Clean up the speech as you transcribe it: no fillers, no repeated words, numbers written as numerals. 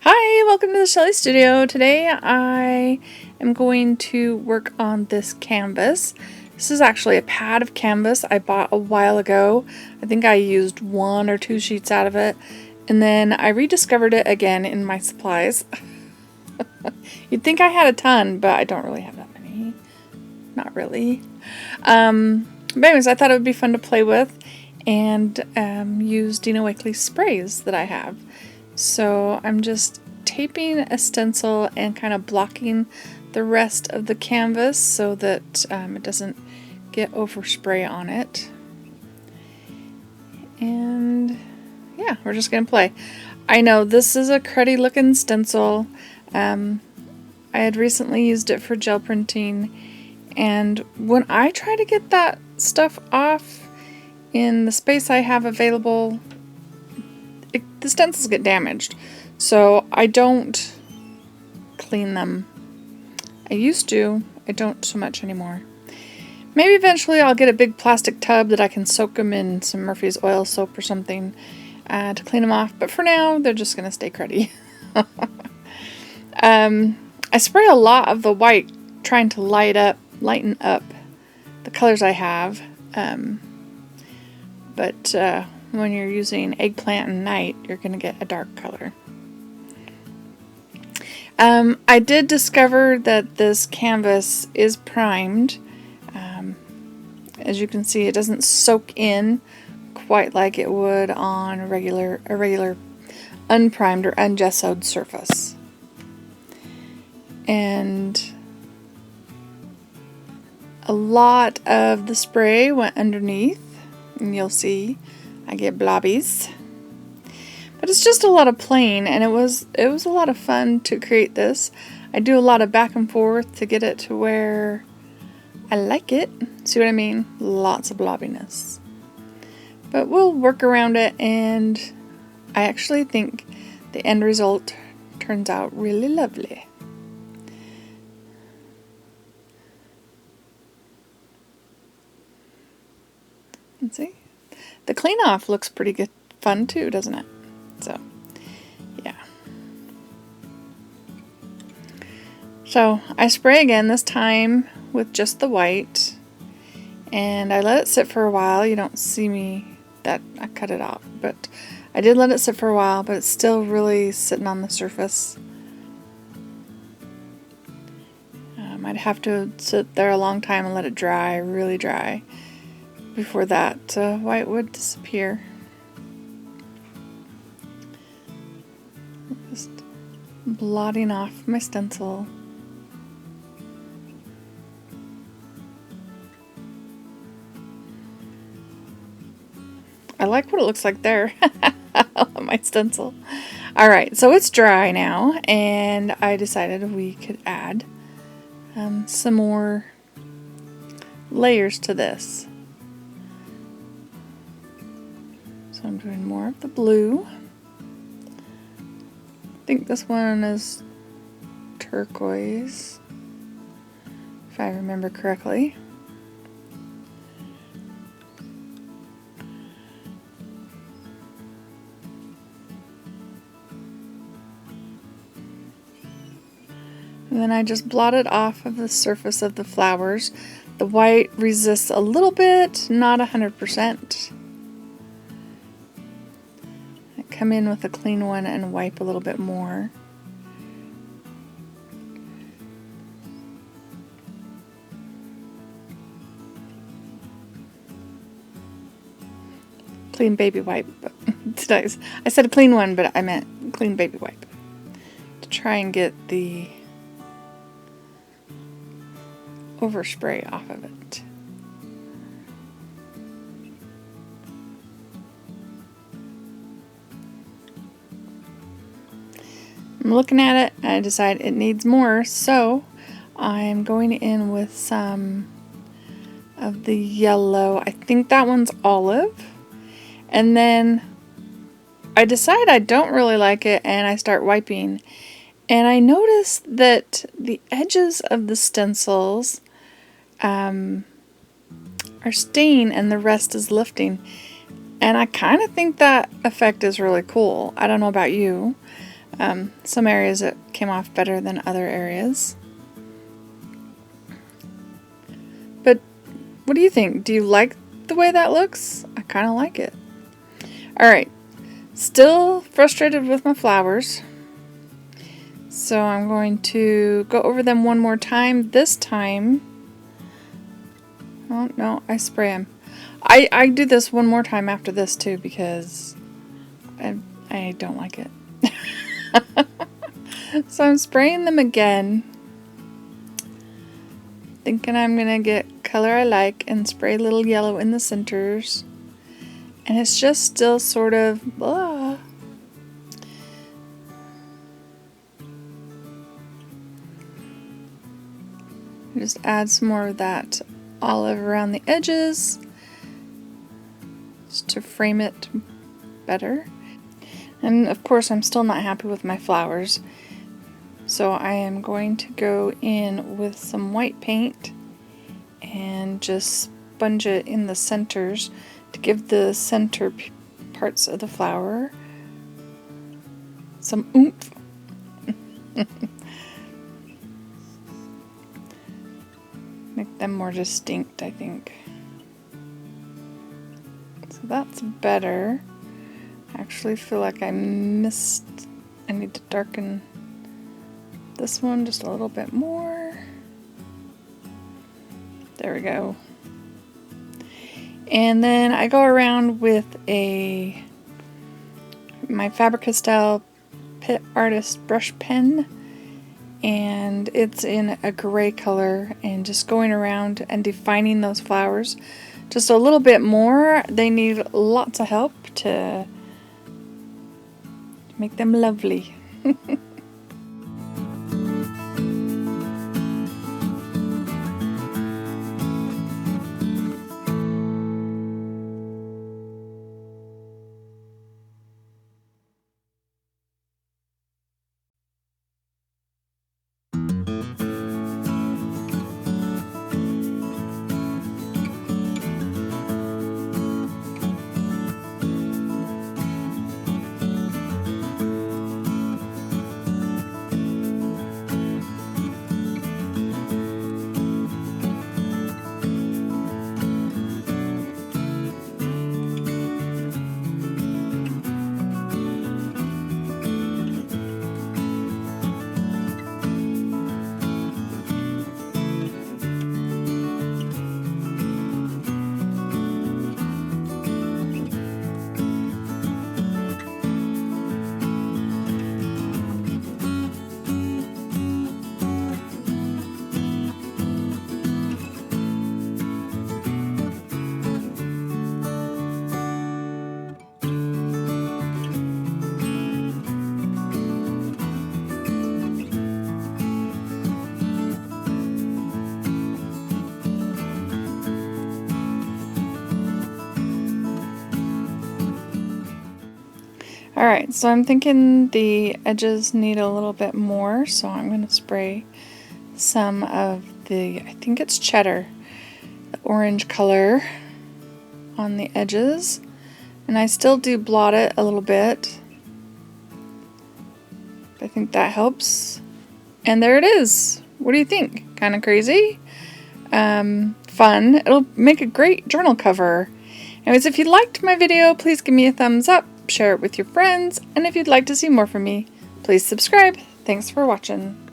Hi, welcome to the Shelly Studio. Today I am going to work on this canvas. This is actually a pad of canvas I bought a while ago. I think I used 1 or 2 sheets out of it, and then I rediscovered it again in my supplies. You'd think I had a ton, but I don't really have that many. Not really. But anyways, I thought it would be fun to play with and use Dina Wakley sprays that I have. So I'm just taping a stencil and kind of blocking the rest of the canvas so that it doesn't get overspray on it. And yeah, we're just going to play. I know this is a cruddy looking stencil. I had recently used it for gel printing, and when I try to get that stuff off in the space I have available, the stencils get damaged, so I don't clean them. I used to. I don't so much anymore. Maybe eventually I'll get a big plastic tub that I can soak them in some Murphy's oil soap or something to clean them off, but for now they're just going to stay cruddy. I spray a lot of the white trying to lighten up the colors I have, but when you're using eggplant and night, you're going to get a dark color. I did discover that this canvas is primed. As you can see, it doesn't soak in quite like it would on a regular unprimed or ungessoed surface. And a lot of the spray went underneath, and you'll see I get blobbies. But it's just a lot of playing, and it was a lot of fun to create this. I do a lot of back and forth to get it to where I like it. See what I mean? Lots of blobbiness. But we'll work around it, and I actually think the end result turns out really lovely. Let's see. The clean off looks pretty good, fun too, doesn't it? So, yeah. So I spray again, this time with just the white, and I let it sit for a while. You don't see me that I cut it off, but I did let it sit for a while, but it's still really sitting on the surface. I'd have to sit there a long time and let it dry, really dry, before that white would disappear. Just blotting off my stencil. I like what it looks like there. My stencil. Alright, so it's dry now, and I decided we could add some more layers to this. So I'm doing more of the blue. I think this one is turquoise, if I remember correctly. And then I just blot it off of the surface of the flowers. The white resists a little bit, not 100%. I come in with a clean one and wipe a little bit more. Clean baby wipe. I said a clean one, but I meant clean baby wipe. To try and get the overspray off of it. I'm looking at it, and I decide it needs more, so I'm going in with some of the yellow. I think that one's olive. And then I decide I don't really like it, and I start wiping. And I notice that the edges of the stencils are staying and the rest is lifting. And I kind of think that effect is really cool. I don't know about you. Some areas it came off better than other areas. But what do you think? Do you like the way that looks? I kind of like it. Alright, still frustrated with my flowers. So I'm going to go over them one more time. This time, oh no, I spray them. I do this one more time after this too because I don't like it. So I'm spraying them again, thinking I'm gonna get color I like and spray a little yellow in the centers. And it's just still sort of blah. Just add some more of that olive around the edges just to frame it better. And of course I'm still not happy with my flowers, so I am going to go in with some white paint and just sponge it in the centers to give the center parts of the flower some oomph. Make them more distinct, I think. So that's better. I actually feel like I need to darken this one just a little bit more. There we go. And then I go around with my Faber-Castell Pit Artist brush pen, and it's in a gray color, and just going around and defining those flowers just a little bit more. They need lots of help to make them lovely. Alright, so I'm thinking the edges need a little bit more, so I'm going to spray some of the, I think it's cheddar, the orange color on the edges. And I still do blot it a little bit. I think that helps. And there it is. What do you think? Kind of crazy? Fun. It'll make a great journal cover. Anyways, if you liked my video, please give me a thumbs up, share it with your friends, and if you'd like to see more from me, please subscribe. Thanks for watching.